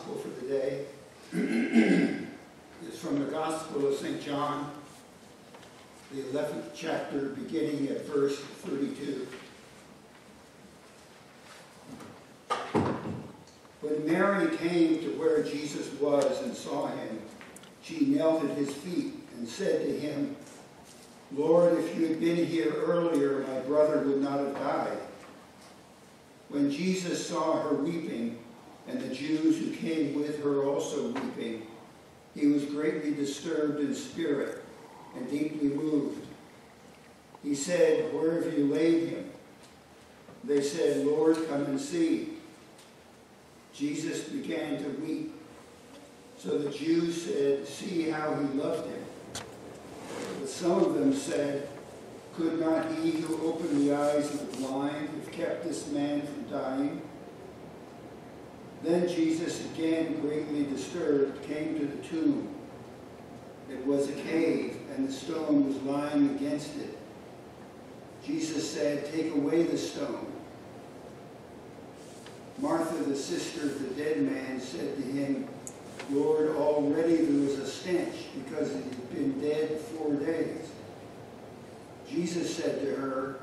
gospel for the day is from the Gospel of St. John, the 11th chapter, beginning at verse 32. When Mary came to where Jesus was and saw him, she knelt at his feet and said to him, "Lord, if you had been here earlier, my brother would not have died." When Jesus saw her weeping, and the Jews who came with her also weeping, he was greatly disturbed in spirit and deeply moved. He said, "Where have you laid him?" They said, "Lord, come and see." Jesus began to weep. So the Jews said, "See how he loved him." But some of them said, "Could not he who opened the eyes of the blind have kept this man from dying?" Then Jesus, again greatly disturbed, came to the tomb. It was a cave, and the stone was lying against it. Jesus said, "Take away the stone." Martha, the sister of the dead man, said to him, "Lord, already there was a stench, because he had been dead 4 days." Jesus said to her,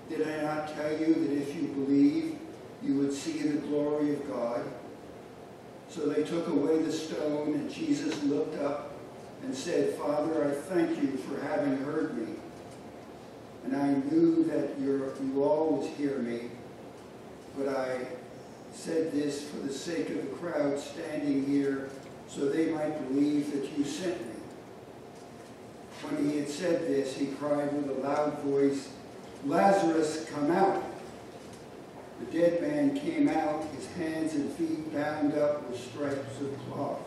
"Did I not tell you that if you believe, you would see the glory of God?" So they took away the stone, and Jesus looked up and said, "Father, I thank you for having heard me. And I knew that you always hear me, but I said this for the sake of the crowd standing here, so they might believe that you sent me." When he had said this, he cried with a loud voice, "Lazarus, come out!" The dead man came out, his hands and feet bound up with stripes of cloth,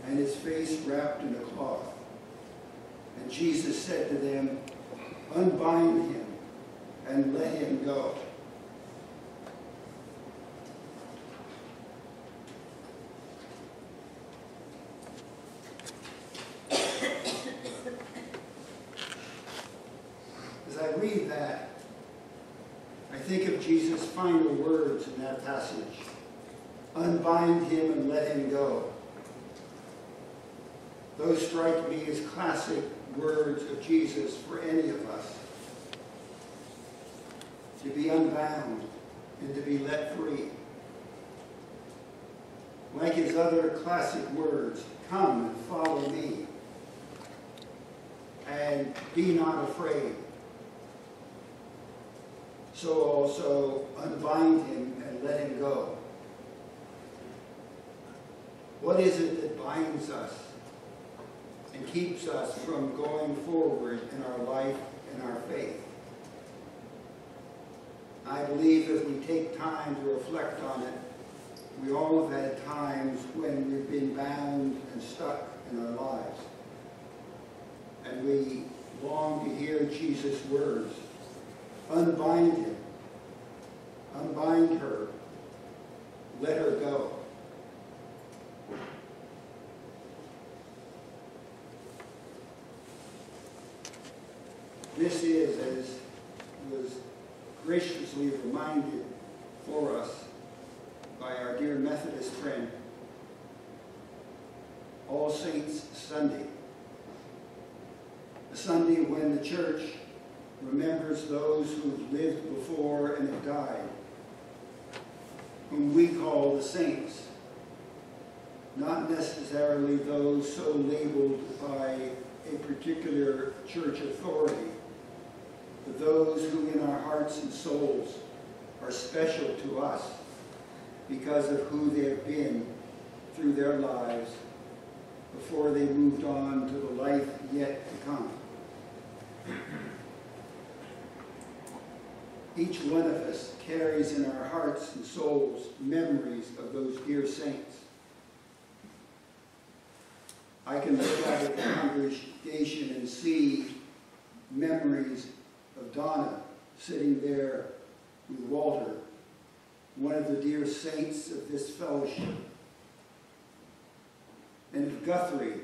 and his face wrapped in a cloth. And Jesus said to them, "Unbind him and let him go." As I read that, I think of Jesus' final words in that passage. Unbind him and let him go. Those strike me as classic words of Jesus for any of us. To be unbound and to be let free. Like his other classic words, "Come and follow me," and "Be not afraid." So also, unbind him and let him go. What is it that binds us and keeps us from going forward in our life and our faith? I believe if we take time to reflect on it, we all have had times when we've been bound and stuck in our lives. And we long to hear Jesus' words. Unbind him. Unbind her. Let her go. This is, as was graciously reminded for us by our dear Methodist friend, All Saints Sunday. A Sunday when the church remembers those who've lived before and have died, whom we call the saints, not necessarily those so labeled by a particular church authority, but those who in our hearts and souls are special to us because of who they have been through their lives before they moved on to the life yet to come. Each one of us carries in our hearts and souls memories of those dear saints. I can look out at the congregation and see memories of Donna sitting there with Walter, one of the dear saints of this fellowship, and of Guthrie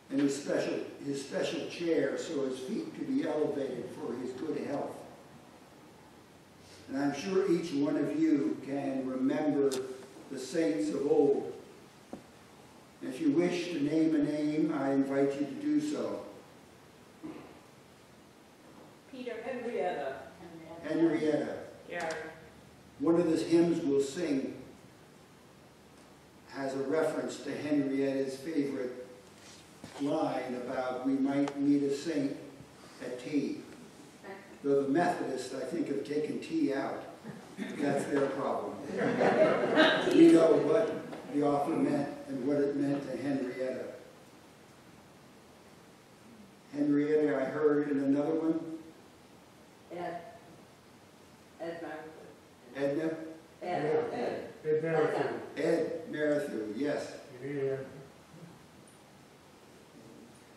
in his special chair so his feet could be elevated for his good health. And I'm sure each one of you can remember the saints of old. If you wish to name a name, I invite you to do so. Peter. Henrietta. Henrietta. Gary. One of the hymns we'll sing has a reference to Henrietta's favorite line about we might meet a saint at tea. Though the Methodists, I think, have taken tea out. That's their problem. We know what the author meant and what it meant to Henrietta. Henrietta, I heard in another one. Edna? Ed Marathu, yes. Yeah.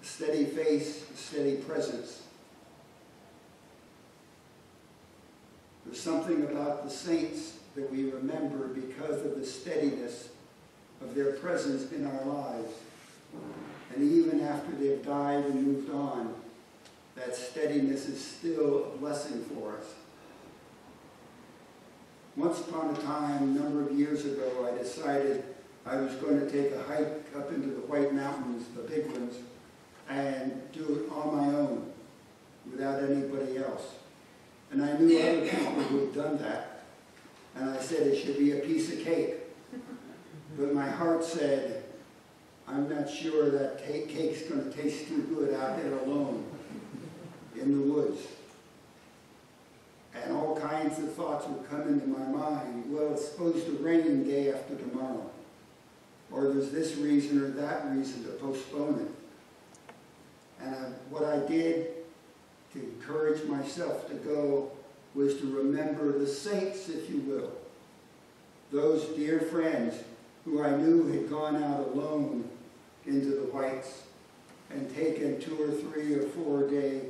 Steady face, steady presence. There's something about the saints that we remember because of the steadiness of their presence in our lives. And even after they've died and moved on, that steadiness is still a blessing for us. Once upon a time, a number of years ago, I decided I was going to take a hike up into the White Mountains, the big ones, and do it on my own, without anybody else. And I knew other people who had done that, and I said it should be a piece of cake. But my heart said, I'm not sure that cake's going to taste too good out there alone in the woods. And all kinds of thoughts would come into my mind. Well, it's supposed to rain day after tomorrow. Or there's this reason or that reason to postpone it. And what I did to encourage myself to go was to remember the saints, if you will. Those dear friends who I knew had gone out alone into the whites and taken 2 or 3 or 4 day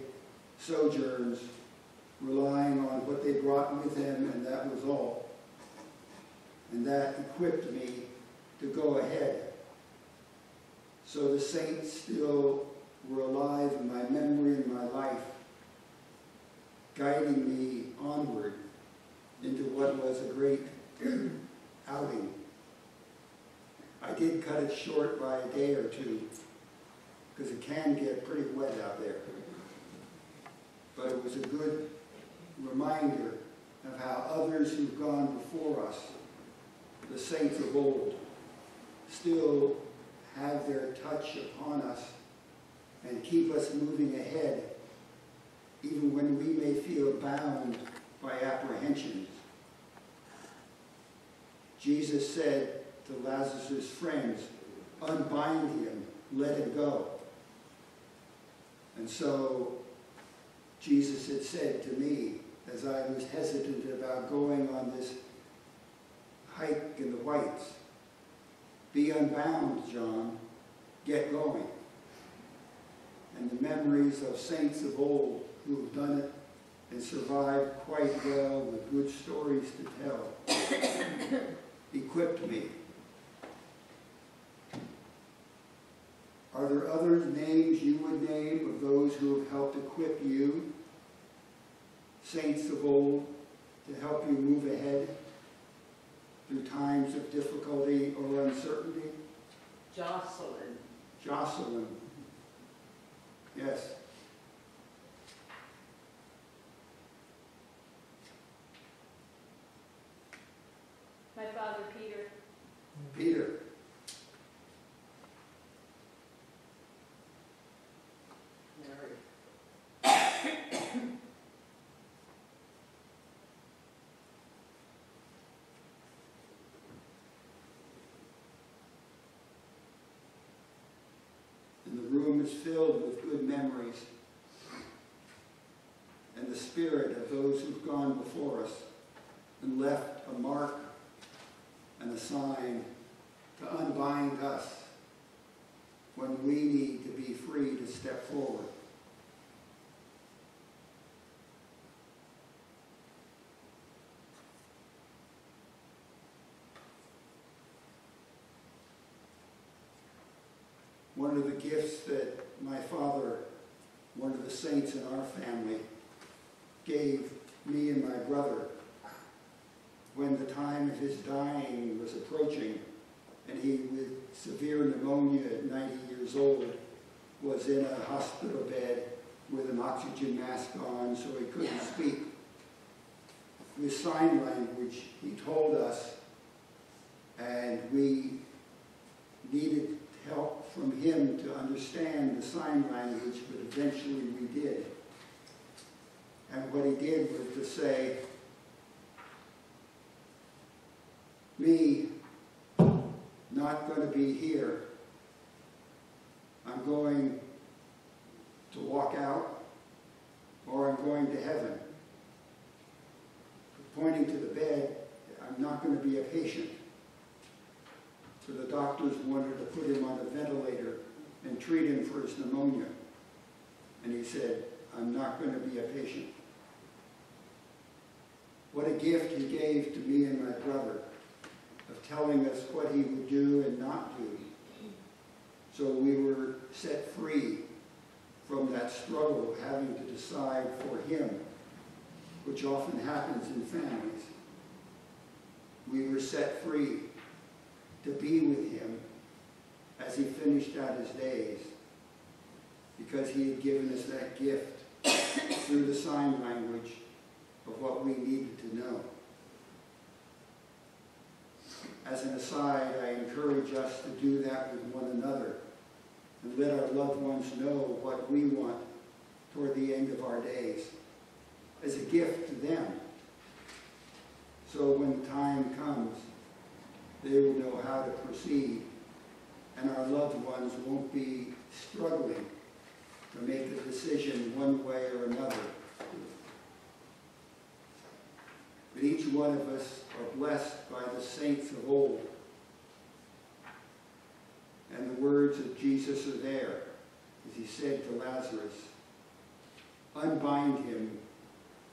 sojourns, relying on what they brought with them, and that was all. And that equipped me to go ahead. So the saints still were alive in my memory and my life, guiding me onward into what was a great outing. I did cut it short by a day or two, because it can get pretty wet out there. But it was a good reminder of how others who've gone before us, the saints of old, still have their touch upon us and keep us moving ahead, even when we may feel bound by apprehensions. Jesus said to Lazarus' friends, unbind him, let him go. And so Jesus had said to me, as I was hesitant about going on this hike in the Whites, be unbound, John, get going. And the memories of saints of old who have done it and survived quite well with good stories to tell equipped me. Are there other names you would name of those who have helped equip you, saints of old, to help you move ahead through times of difficulty or uncertainty? Jocelyn. Jocelyn. Yes. My father, Peter. Peter. Mary. And the room is filled with good memories and the spirit of those who've gone before us and left a mark and a sign to unbind us when we need to be free to step forward. One of the gifts that my father, one of the saints in our family, gave me and my brother when the time of his dying was approaching, and he, with severe pneumonia at 90 years old, was in a hospital bed with an oxygen mask on so he couldn't speak. With sign language, he told us, and we needed help from him to understand the sign language, but eventually we did. And what he did was to say, me, not going to be here. I'm going to walk out, or I'm going to heaven. Pointing to the bed, I'm not going to be a patient. So the doctors wanted to put him on a ventilator and treat him for his pneumonia. And he said, I'm not going to be a patient. What a gift he gave to me and my brother of telling us what he would do and not do. So we were set free from that struggle of having to decide for him, which often happens in families. We were set free to be with him as he finished out his days, because he had given us that gift through the sign language of what we needed to know. As an aside, I encourage us to do that with one another and let our loved ones know what we want toward the end of our days as a gift to them. So when the time comes, they will know how to proceed, and our loved ones won't be struggling to make a decision one way or another. But each one of us are blessed by the saints of old. And the words of Jesus are there, as he said to Lazarus, unbind him,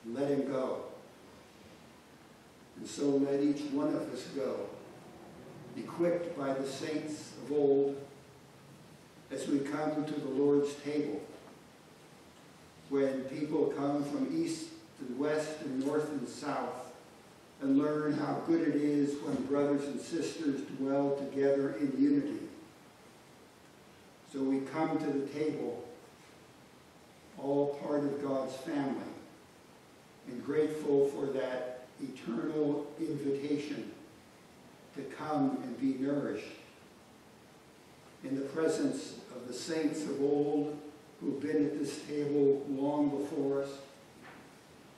let him go. And so let each one of us go, equipped by the saints of old, as we come to the Lord's table. When people come from east and west and north and south, and learn how good it is when brothers and sisters dwell together in unity. So we come to the table, all part of God's family, and grateful for that eternal invitation to come and be nourished in the presence of the saints of old who've been at this table long before us,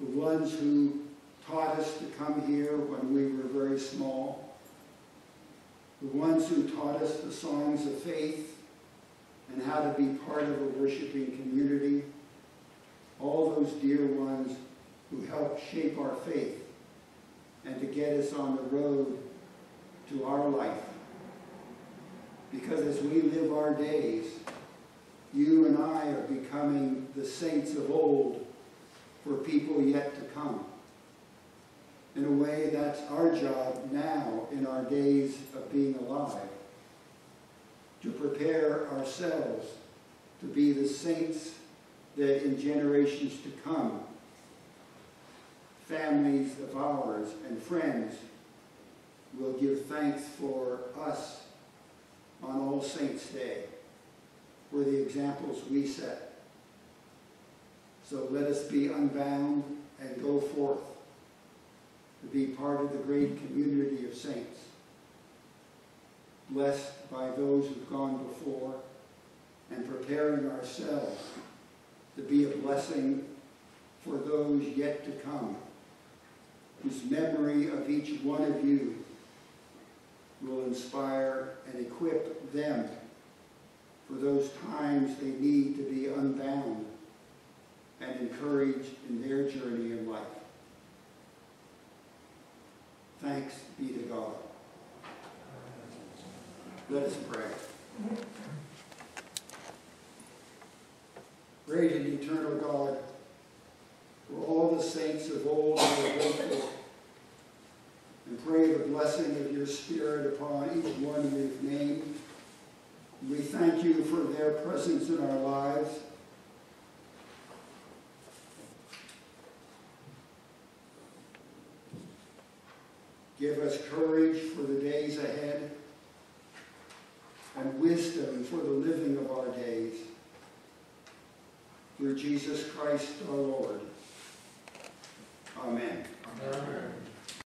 the ones who taught us to come here when we were very small, the ones who taught us the songs of faith and how to be part of a worshiping community, all those dear ones who helped shape our faith and to get us on the road to our life. Because as we live our days, you and I are becoming the saints of old for people yet to come. In a way, that's our job now in our days of being alive, to prepare ourselves to be the saints that in generations to come, families of ours and friends will give thanks for us on All Saints' Day, for the examples we set. So let us be unbound and go forth to be part of the great community of saints, blessed by those who've gone before, and preparing ourselves to be a blessing for those yet to come, whose memory of each one of you will inspire and equip them for those times they need to be unbound and encouraged in their journey in life. Thanks be to God. Let us pray. Great and eternal God, for all the saints of old we are grateful and pray the blessing of your Spirit upon each one we've named. We thank you for their presence in our lives. Give us courage for the days ahead and wisdom for the living of our days. Through Jesus Christ our Lord.